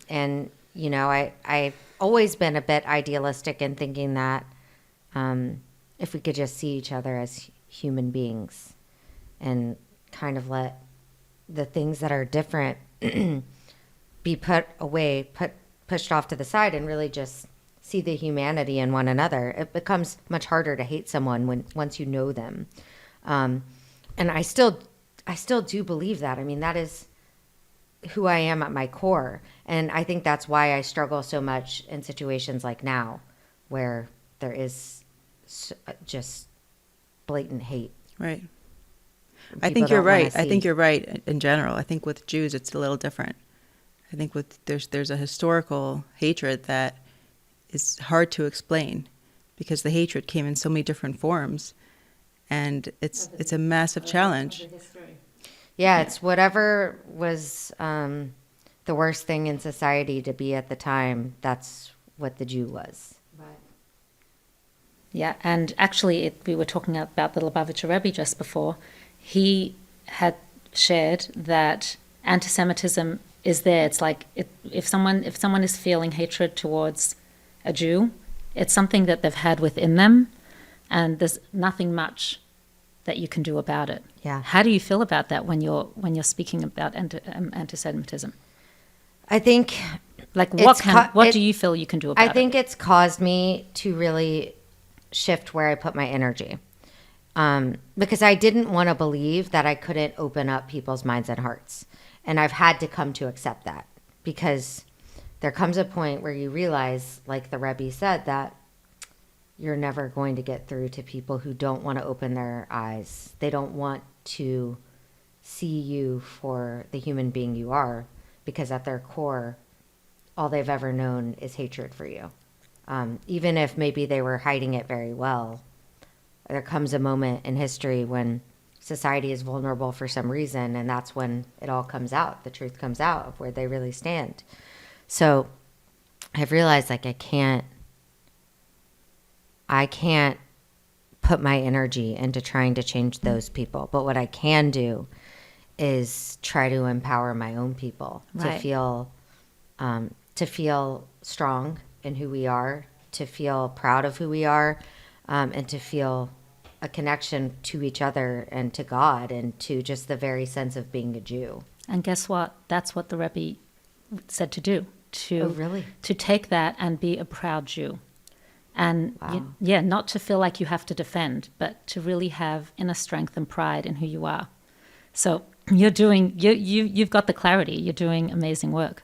And, I've always been a bit idealistic in thinking that if we could just see each other as human beings and kind of let the things that are different be put away, pushed off to the side, and really just see the humanity in one another, it becomes much harder to hate someone once you know them. And I still do believe that. I mean, that is who I am at my core. And I think that's why I struggle so much in situations like now, where there is just blatant hate. Right. I People think you're don't wanna right. I think see. you're right in general. I think with Jews, it's a little different. I think there's a historical hatred that is hard to explain because the hatred came in so many different forms, and it's a massive challenge. Yeah, it's whatever was the worst thing in society to be at the time. That's what the Jew was. Yeah, and actually, we were talking about the Lubavitcher Rebbe just before. He had shared that anti-Semitism is there. It's like if someone is feeling hatred towards a Jew, it's something that they've had within them, and there's nothing much that you can do about it. Yeah. How do you feel about that when you're speaking about anti-Semitism? I think Like, It's what do you feel you can do about I it? think it's caused me to really shift where I put my energy. Because I didn't want to believe that I couldn't open up people's minds and hearts. And I've had to come to accept that, because there comes a point where you realize, like the Rebbe said, that you're never going to get through to people who don't want to open their eyes. They don't want to see you for the human being you are, because at their core, all they've ever known is hatred for you. Even if maybe they were hiding it very well, there comes a moment in history when society is vulnerable for some reason, and that's when it all comes out. The truth comes out of where they really stand. So I've realized, like, I can't put my energy into trying to change those people. But what I can do is try to empower my own people Right. to feel strong in who we are, to feel proud of who we are, and to feel a connection to each other and to God and to just the very sense of being a Jew. And guess what? That's what the Rebbe said to do. Oh, really? To take that and be a proud Jew. And Wow. not to feel like you have to defend, but to really have inner strength and pride in who you are. So you've got the clarity. You're doing amazing work.